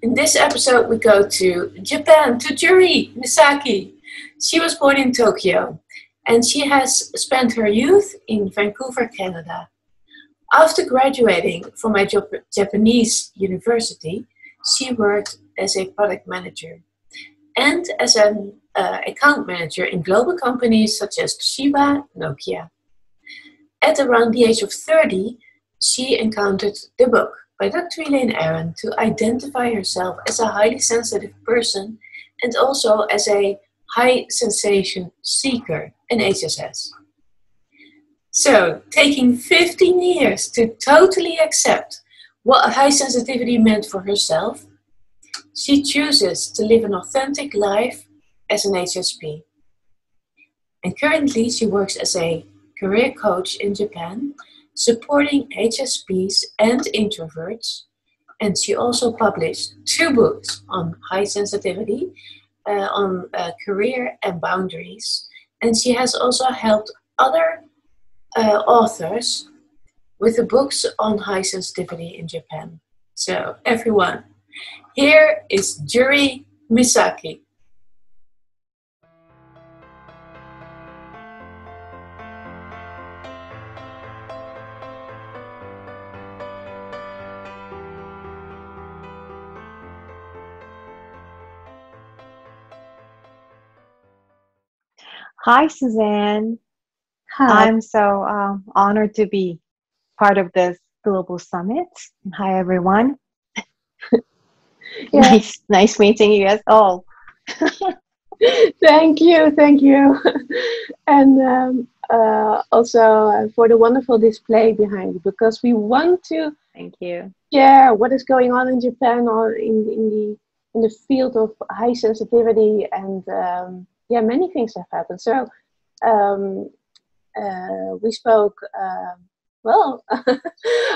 In this episode, we go to Japan, to Juri Misaki. She was born in Tokyo and she has spent her youth in Vancouver, Canada. After graduating from a Japanese university, she worked as a product manager and as an account manager in global companies such as Toshiba, Nokia. At around the age of 30, she encountered the book by Dr. Elaine Aron to identify herself as a highly sensitive person and also as a high sensation seeker in HSS. So, taking 15 years to totally accept what high sensitivity meant for herself, she chooses to live an authentic life as an HSP. And currently she works as a career coach in Japan, supporting HSPs and introverts. And she also published 2 books on high sensitivity, on career and boundaries. And she has also helped other authors with the books on high sensitivity in Japan. So everyone, here is Juri Misaki. Hi, Suzanne. Hi. I'm so honored to be part of this global summit. Hi, everyone. Yeah. Nice meeting you as all. Thank you. And also for the wonderful display behind you, because we want to Thank you. share what is going on in Japan or in the field of high sensitivity, and many things have happened. So um, we spoke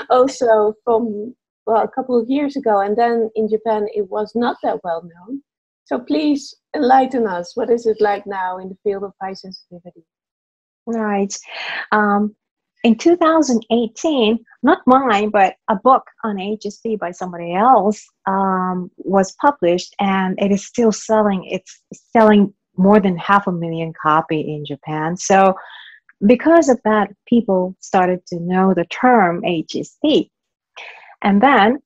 also from a couple of years ago, and then in Japan it was not that well known. So please enlighten us. What is it like now in the field of high sensitivity? Right. In 2018, not mine, but a book on HSP by somebody else was published, and it is still selling. It's selling more than 500,000 copies in Japan. So because of that, people started to know the term HSP. And then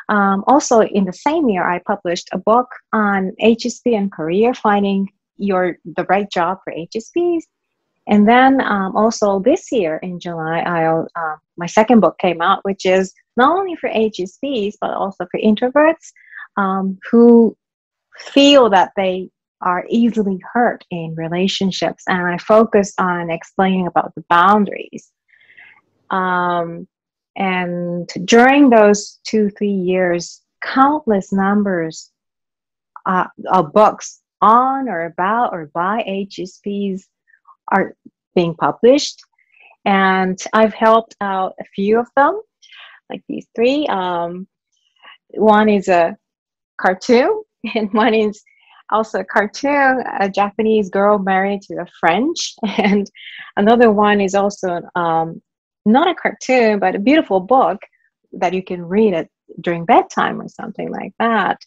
also in the same year, I published a book on HSP and career, finding the right job for HSPs. And then also this year in July, my second book came out, which is not only for HSPs, but also for introverts who feel that they are easily hurt in relationships. And I focused on explaining about the boundaries. And during those 2-3 years, countless numbers of books on or about or by HSPs are being published. And I've helped out a few of them, like these 3. One is a cartoon, and one is also a cartoon, a Japanese girl married to a French. And another one is also not a cartoon, but a beautiful book that you can read during bedtime or something like that.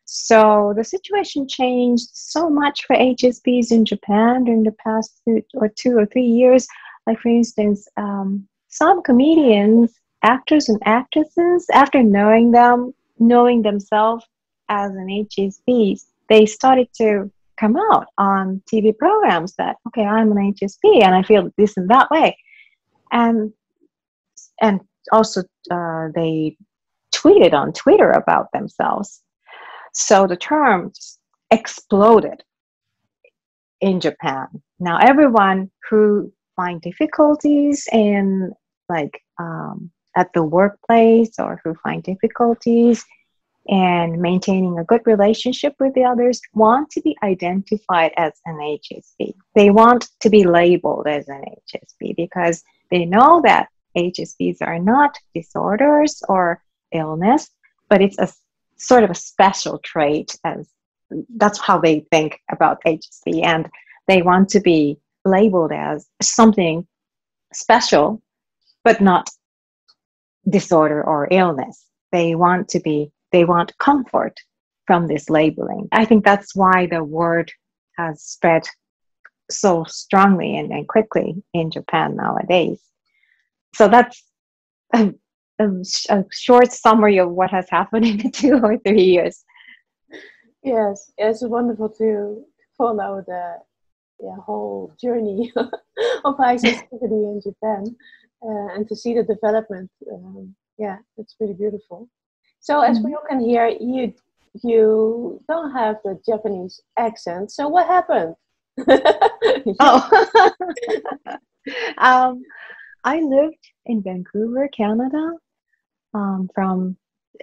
So the situation changed so much for HSPs in Japan during the past 2 or 3 years. Like, for instance, some comedians, actors and actresses, after knowing themselves as an HSP, they started to come out on TV programs that, okay, I'm an HSP and I feel this and that way. And also they tweeted on Twitter about themselves. So the terms exploded in Japan. Now everyone who find difficulties in at the workplace, or who find difficulties in maintaining a good relationship with the others, want to be identified as an HSP. They want to be labeled as an HSP because they know that HSPs are not disorders or illness, but it's a sort of a special trait, as that's how they think about HSP, and they want to be labeled as something special, but not disorder or illness. They want comfort from this labeling. I think that's why the word has spread so strongly and quickly in Japan nowadays. So that's a, a short summary of what has happened in the 2 or 3 years. Yes, it's wonderful to follow the whole journey of high sensitivity in Japan and to see the development. It's really beautiful. So as we all can hear, you don't have the Japanese accent. So what happened? Oh, I lived in Vancouver, Canada. From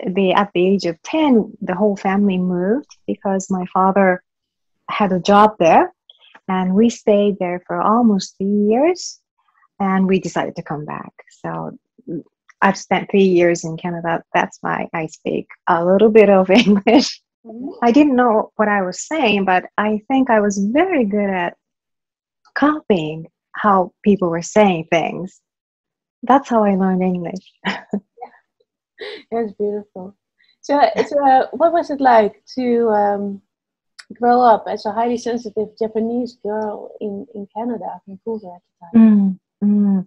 at the age of 10, the whole family moved because my father had a job there, and we stayed there for almost 3 years, and we decided to come back. So I've spent 3 years in Canada. That's why I speak a little bit of English. I didn't know what I was saying, but I think I was very good at copying how people were saying things. That's how I learned English. It's beautiful. So, what was it like to grow up as a highly sensitive Japanese girl in Canada, Vancouver at the time?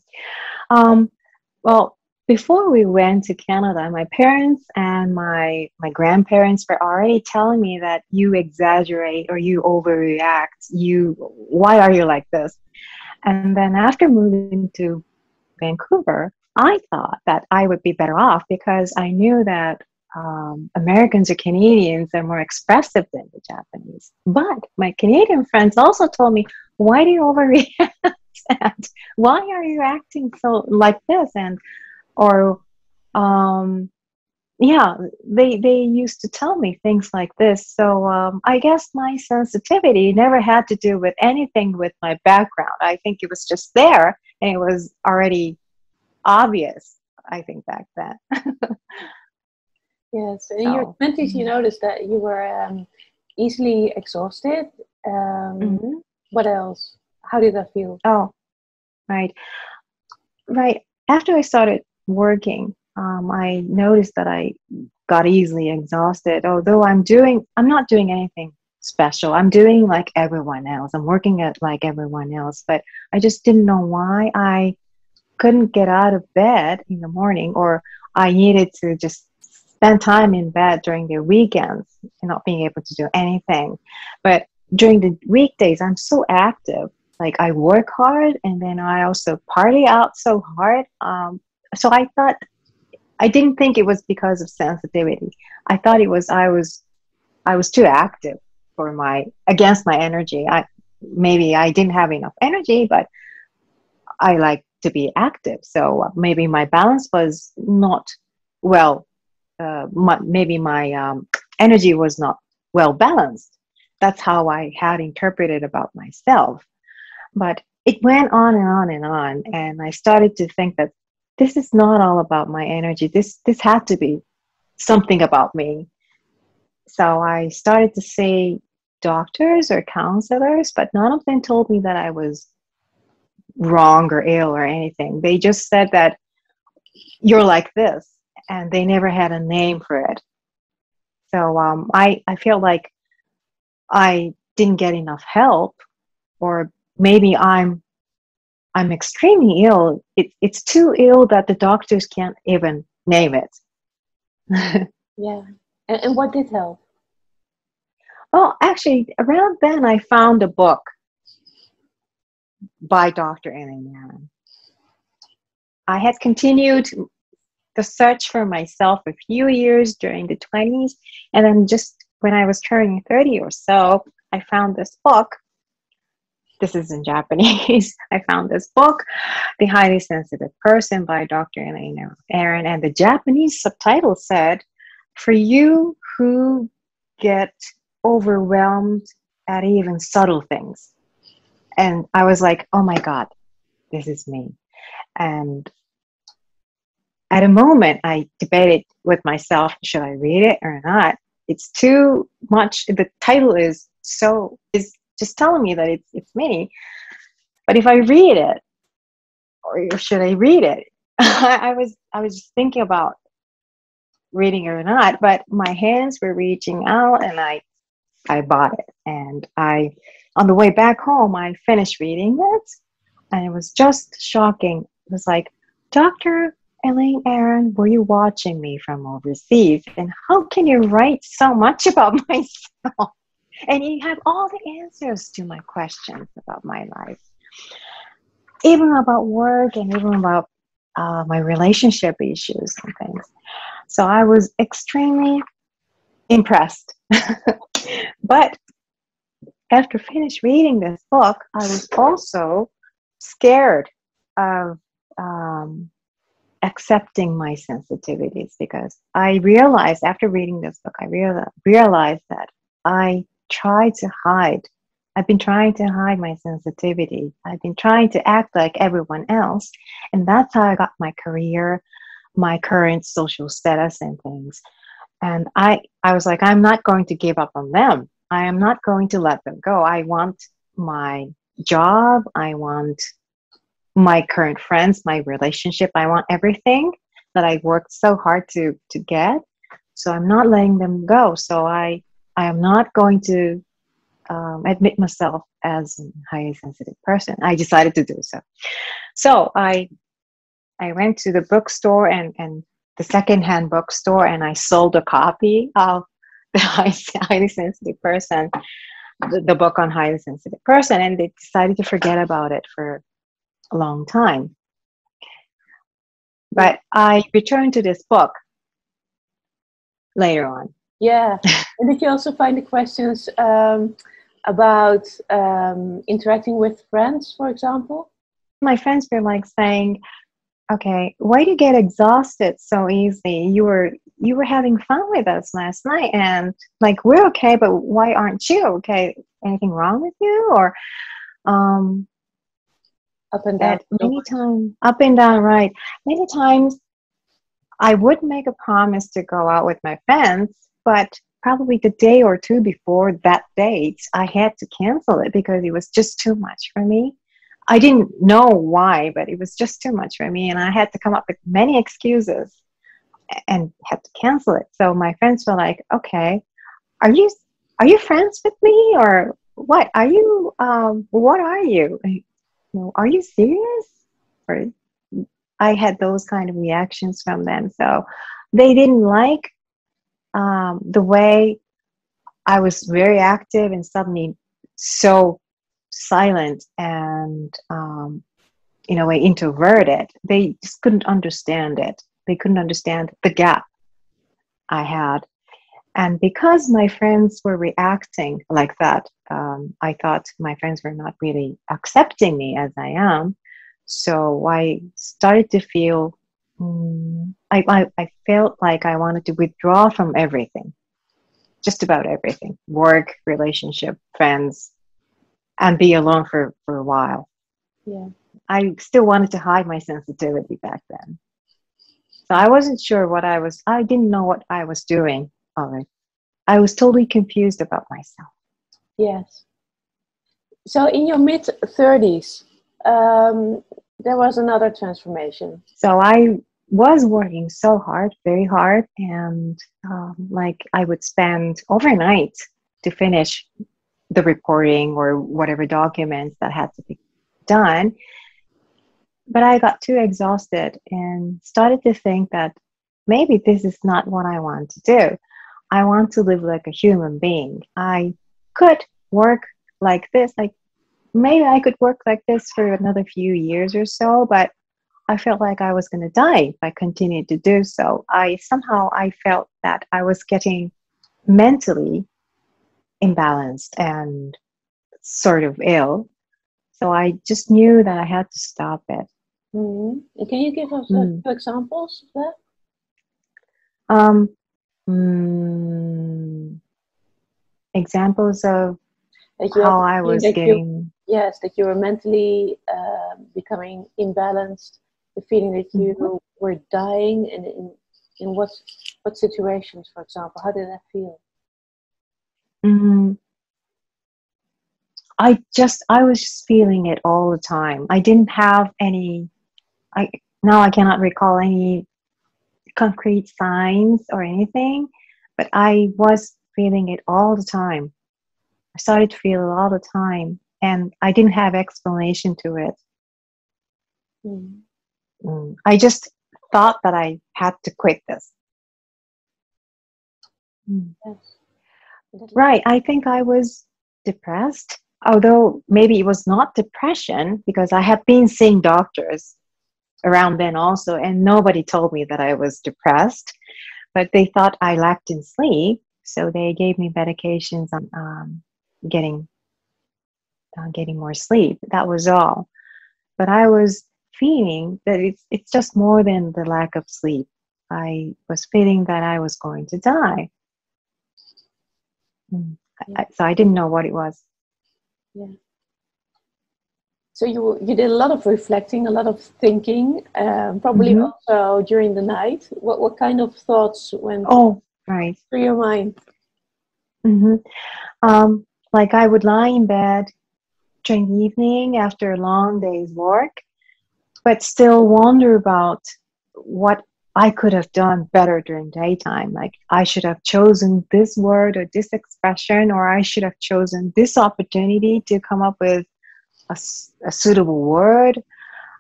Well, before we went to Canada, my parents and my grandparents were already telling me that you exaggerate or you overreact. Why are you like this? And then after moving to Vancouver, I thought that I would be better off because I knew that Americans or Canadians are more expressive than the Japanese. But my Canadian friends also told me, why do you overreact? And why are you acting so like this? They used to tell me things like this. So I guess my sensitivity never had to do with anything with my background. I think it was just there, and it was already obvious, I think, back then. Yes, in your 20s, you noticed that you were easily exhausted. What else? How did that feel? Oh, right. After I started working, I noticed that I got easily exhausted. Although I'm not doing anything special. I'm doing like everyone else. I'm working at like everyone else, but I just didn't know why I couldn't get out of bed in the morning, or I needed to just spend time in bed during the weekends and not being able to do anything. But during the weekdays, I'm so active. Like I work hard, and then I also party out so hard. So I didn't think it was because of sensitivity. I thought it was I was too active against my energy. Maybe I didn't have enough energy, but I like to be active. So maybe my balance was not well. Maybe my energy was not well balanced. That's how I had interpreted about myself. But it went on and on and on, and I started to think that this is not all about my energy. This had to be something about me. So I started to see doctors or counselors, but none of them told me that I was wrong or ill or anything. They just said that you're like this, and they never had a name for it. So I feel like I didn't get enough help, or maybe I'm extremely ill. It's too ill that the doctors can't even name it. Yeah. And what did help? Well, actually, around then I found a book by Dr. Elaine Aron. I had continued the search for myself a few years during the 20s, and then just when I was turning 30 or so, I found this book. This is in Japanese. I found this book, The Highly Sensitive Person by Dr. Elaine Aron, and the Japanese subtitle said, "For you who get overwhelmed at even subtle things." And I was like, oh my God, this is me. And at a moment, I debated with myself, should I read it or not? It's too much. The title is just telling me that it's me. But if I read it, or should I read it? I was just thinking about reading or not, but my hands were reaching out, and I bought it. And on the way back home, I finished reading it, and it was just shocking. It was like, Dr. Elaine Aron, were you watching me from overseas? And how can you write so much about myself? And you have all the answers to my questions about my life, even about work and even about my relationship issues and things. So I was extremely impressed. But after finished reading this book, I was also scared of accepting my sensitivities, because I realized after reading this book, I realized that I tried to hide. I've been trying to hide my sensitivity. I've been trying to act like everyone else. And that's how I got my career, my current social status and things. And I was like, I'm not going to give up on them. I am not going to let them go. I want my job. I want my current friends, my relationship. I want everything that I worked so hard to get. So I'm not letting them go. So I am not going to admit myself as a highly sensitive person. I decided to do so. So I went to the bookstore and the secondhand bookstore, and I sold a copy of the highly sensitive person, the book on highly sensitive person, and they decided to forget about it for a long time. But I returned to this book later on. Yeah. And did you also find the questions about interacting with friends, for example? My friends were like saying, okay, why do you get exhausted so easily? You were having fun with us last night, and like, we're okay, but why aren't you okay? Anything wrong with you? Or up and down. Many times, up and down, right? Many times I would make a promise to go out with my friends, but probably the day or two before that date, I had to cancel it because it was just too much for me. I didn't know why, but it was just too much for me, and I had to come up with many excuses and had to cancel it. So my friends were like, okay, are you friends with me, or what? Are you what are you? Are you serious? Or I had those kind of reactions from them. So they didn't like the way I was very active and suddenly so silent and in a way introverted. They just couldn't understand it. They couldn't understand the gap I had. And because my friends were reacting like that, I thought my friends were not really accepting me as I am. So I started to feel, I felt like I wanted to withdraw from everything, just about everything, work, relationship, friends, and be alone for a while. Yeah. I still wanted to hide my sensitivity back then. So I wasn't sure I didn't know what I was doing. All right. I was totally confused about myself. Yes. So in your mid-30s, there was another transformation. So I was working so hard, very hard, and like I would spend overnight to finish the reporting or whatever documents that had to be done. But I got too exhausted and started to think that maybe this is not what I want to do. I want to live like a human being. I could work like this, like maybe I could work like this for another few years or so, but I felt like I was going to die if I continued to do so. I felt that I was getting mentally imbalanced and sort of ill. So I just knew that I had to stop it. Mm-hmm. Can you give us a few examples of that? Examples of how I was getting... Yes, that you were mentally becoming imbalanced, the feeling that you were dying, and in what situations, for example? How did that feel? I was just feeling it all the time. I didn't have any... now I cannot recall any concrete signs or anything, but I was feeling it all the time. I started to feel it all the time, and I didn't have explanation to it. I just thought that I had to quit this. Yes. Right. I think I was depressed, although maybe it was not depression because I had been seeing doctors around then also, and nobody told me that I was depressed, but they thought I lacked in sleep, so they gave me medications on getting more sleep. That was all. But I was feeling that it's just more than the lack of sleep. I was feeling that I was going to die. So I didn't know what it was. Yeah. So you did a lot of reflecting, a lot of thinking, probably also during the night. What kind of thoughts went through your mind? Like I would lie in bed during the evening after a long day's work, but still wonder about what I could have done better during daytime. Like I should have chosen this word or this expression, or I should have chosen this opportunity to come up with a suitable word,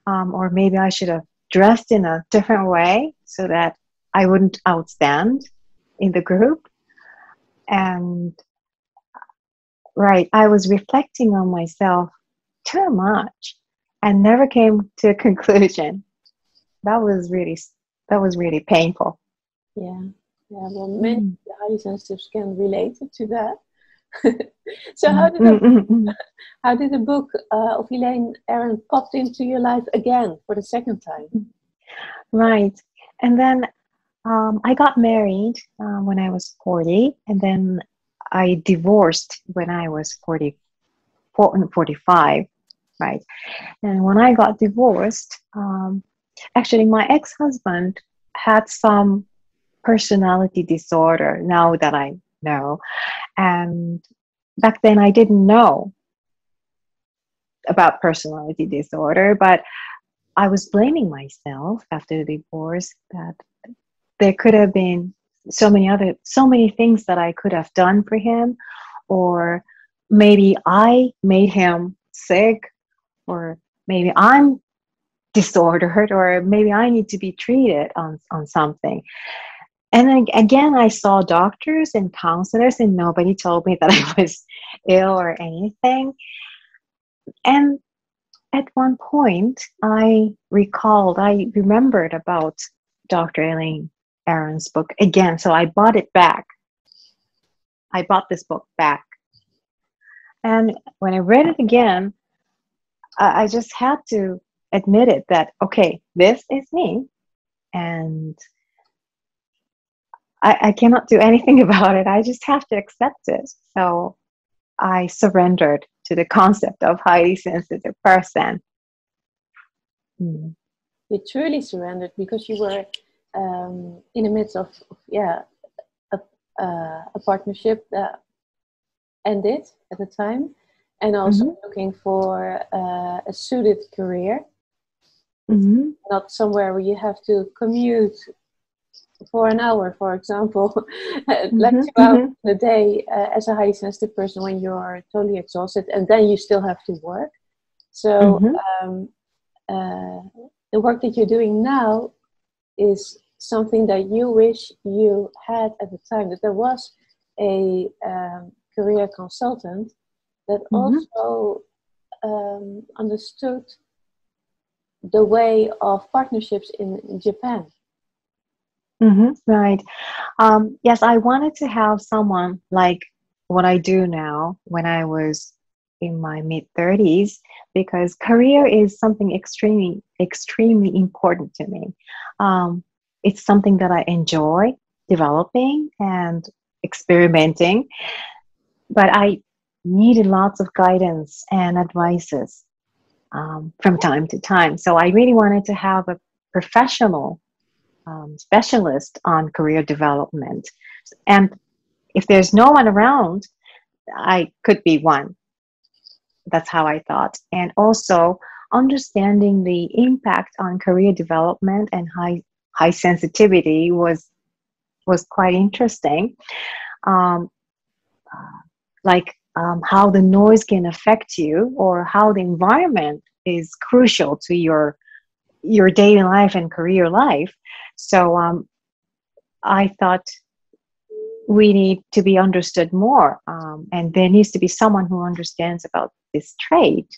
or maybe I should have dressed in a different way so that I wouldn't outstand in the group. And I was reflecting on myself too much and never came to a conclusion. That was really painful. Yeah. Well, many highly sensitives can relate to that. So how did the book of Elaine Aron popped into your life again for the second time? Right. And then I got married when I was 40, and then I divorced when I was 45, right? And when I got divorced, actually my ex-husband had some personality disorder, now that I know. And back then I didn't know about personality disorder, but I was blaming myself after the divorce that there could have been so many things that I could have done for him, or maybe I made him sick, or maybe I'm disordered, or maybe I need to be treated on something. And then again, I saw doctors and counselors, and nobody told me that I was ill or anything. And at one point, I remembered about Dr. Elaine Aron's book again, so I bought it back. I bought this book back. And when I read it again, I just had to admit it that, okay, this is me, and I cannot do anything about it. I just have to accept it. So I surrendered to the concept of highly sensitive person. You truly surrendered because you were in the midst of a partnership that ended at the time, and also looking for a suited career, not somewhere where you have to commute for an hour, for example, like 2 hours a day as a highly sensitive person when you're totally exhausted, and then you still have to work. So the work that you're doing now is something that you wish you had at the time, that there was a career consultant that also understood the way of partnerships in Japan. Right. Yes, I wanted to have someone like what I do now when I was in my mid-30s, because career is something extremely, extremely important to me. It's something that I enjoy developing and experimenting, but I needed lots of guidance and advices from time to time. So I really wanted to have a professional specialist on career development. And if there's no one around, I could be one. That's how I thought. And also understanding the impact on career development and high sensitivity was quite interesting. Um, how the noise can affect you, or how the environment is crucial to your daily life and career life. So I thought we need to be understood more, and there needs to be someone who understands about this trait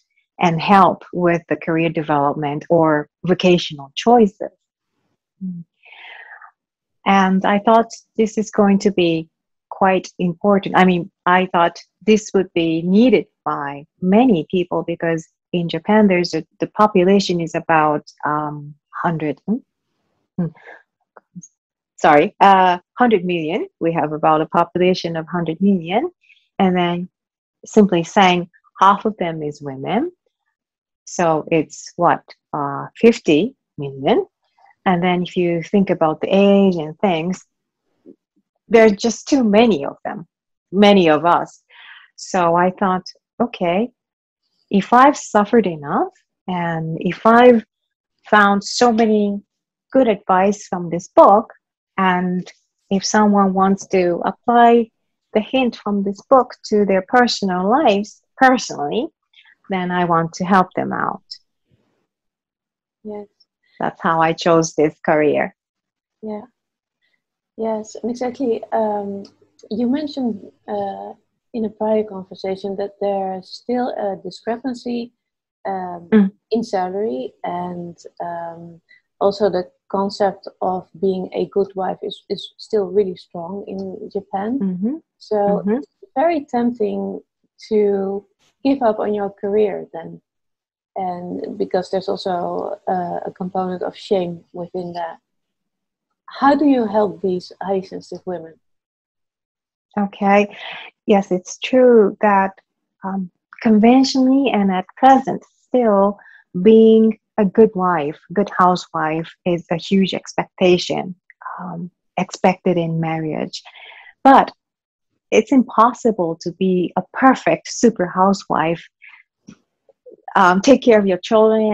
and help with the career development or vocational choices. And I thought this is going to be quite important. I mean, I thought this would be needed by many people, because in Japan, the population is about 100. 100 million. We have about a population of 100 million. And then simply saying half of them is women. So it's 50 million. And then if you think about the age and things, there are just too many of them, many of us. So I thought, okay, if I've suffered enough, and if I've found so many good advice from this book, and if someone wants to apply the hint from this book to their personal lives personally, then I want to help them out. Yes. That's how I chose this career. Yeah. Yes, and exactly. You mentioned in a prior conversation that there's still a discrepancy in salary, and also the concept of being a good wife is still really strong in Japan. Mm-hmm. So it's very tempting to give up on your career then, and because there's also a component of shame within that. How do you help these high sensitive women? Okay. Yes, it's true that conventionally and at present, still being a good wife, good housewife is a huge expectation expected in marriage. But it's impossible to be a perfect super housewife, take care of your children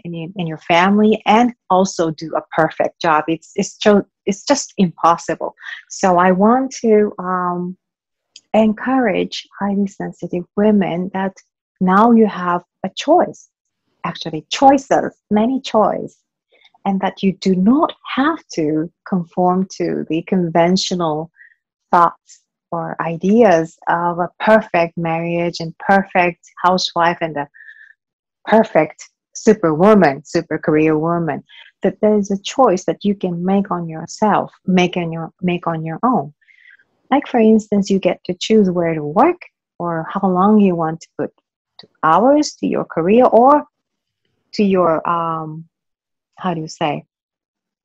and your family, and also do a perfect job. It's just impossible. So I want to encourage highly sensitive women that now you have a choice, actually choices, many choices, and that you do not have to conform to the conventional thoughts or ideas of a perfect marriage and perfect housewife and a perfect superwoman, super career woman. That there is a choice that you can make on yourself, make on your own. Like, for instance, you get to choose where to work, or how long you want to put hours to your career, or to your how do you say,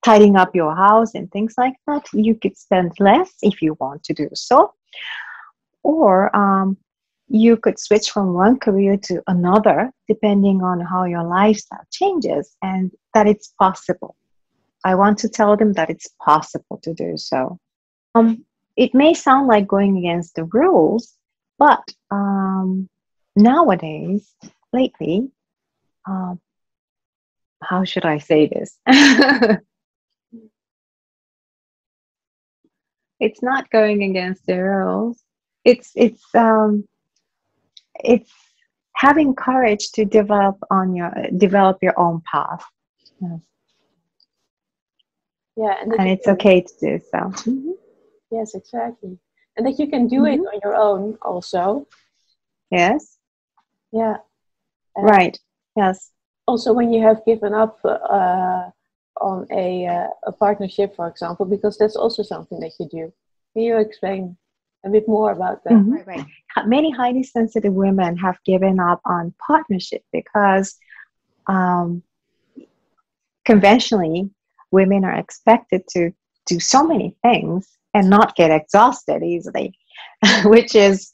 tidying up your house and things like that. You could spend less if you want to do so, or you could switch from one career to another depending on how your lifestyle changes, and that it's possible. I want to tell them that it's possible to do so. It may sound like going against the rules, but nowadays, lately, how should I say this? It's not going against the rules. It's having courage to develop your own path. Yes. Yeah, and it's okay to do so. Mm-hmm. Yes, exactly. And that you can do it on your own also. Yes. Yeah. Right. Yes. Also, when you have given up on a partnership, for example, because that's also something that you do. Can you explain a bit more about that? Mm-hmm. Right. Many highly sensitive women have given up on partnership because conventionally, women are expected to do so many things and not get exhausted easily, which is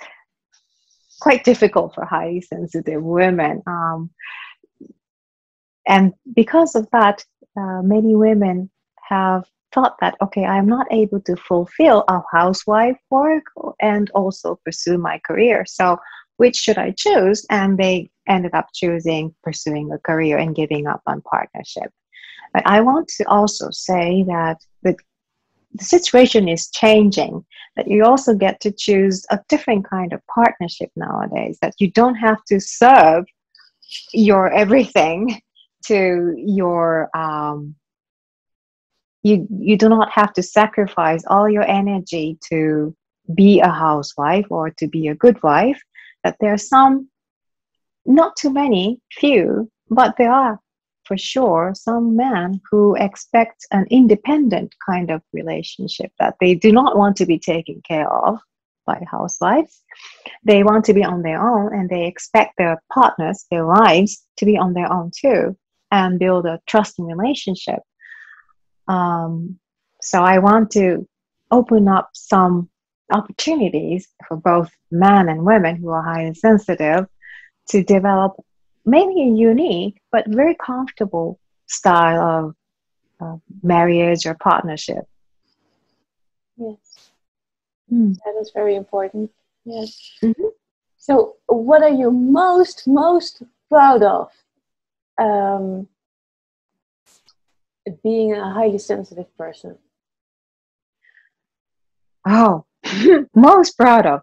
quite difficult for highly sensitive women. And because of that, many women have thought that, okay, I'm not able to fulfill a housewife work and also pursue my career. So which should I choose? And they ended up pursuing a career and giving up on partnership. But I want to also say that the situation is changing, that you also get to choose a different kind of partnership nowadays, that you don't have to serve your everything to your you do not have to sacrifice all your energy to be a housewife or to be a good wife. That there are some, not too many, few, but there are for sure some men who expect an independent kind of relationship, that they do not want to be taken care of by housewives. They want to be on their own, and they expect their partners, their wives, to be on their own too, and build a trusting relationship. So I want to open up some opportunities for both men and women who are highly sensitive to develop maybe a unique but very comfortable style of marriage or partnership. Yes, That is very important. Yes. Mm-hmm. So, what are you most proud of? Being a highly sensitive person. Oh, most proud of.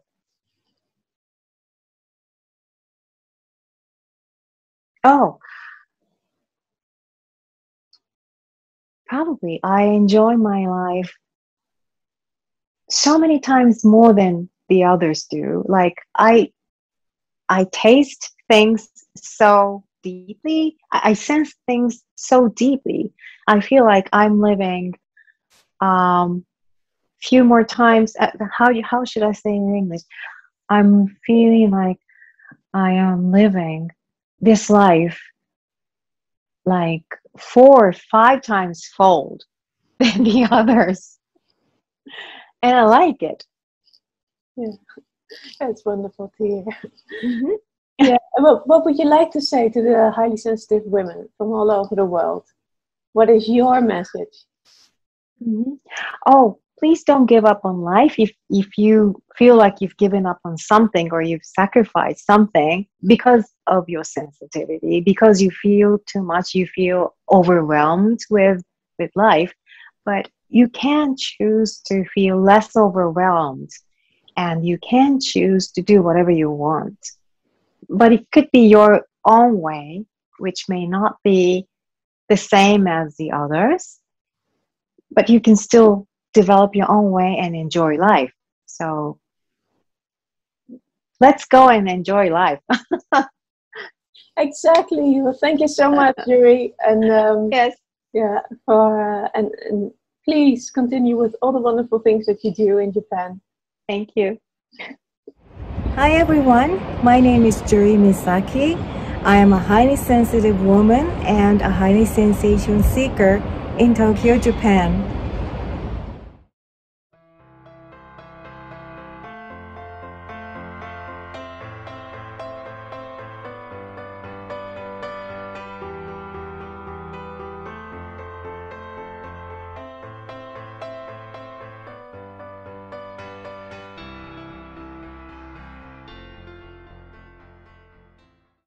Oh, probably I enjoy my life so many times more than the others do. Like I taste things so deeply. I sense things so deeply. I feel like I'm living few more times. How should I say in English? I'm feeling like I am living this life like 4 or 5 times fold than the others, and I like it. Yeah, that's wonderful to hear. Mm-hmm. Yeah, what would you like to say to the highly sensitive women from all over the world? What is your message? Mm-hmm. Oh, please don't give up on life. If you feel like you've given up on something or you've sacrificed something because of your sensitivity, because you feel too much, you feel overwhelmed with life, but you can choose to feel less overwhelmed, and you can choose to do whatever you want. But it could be your own way, which may not be the same as the others, but you can still develop your own way and enjoy life. So let's go and enjoy life. Exactly. Well, thank you so much, Juri. And Yes. yeah, for and please continue with all the wonderful things that you do in Japan. Thank you. Hi everyone, my name is Juri Misaki. I am a highly sensitive woman and a highly sensation seeker in Tokyo, Japan.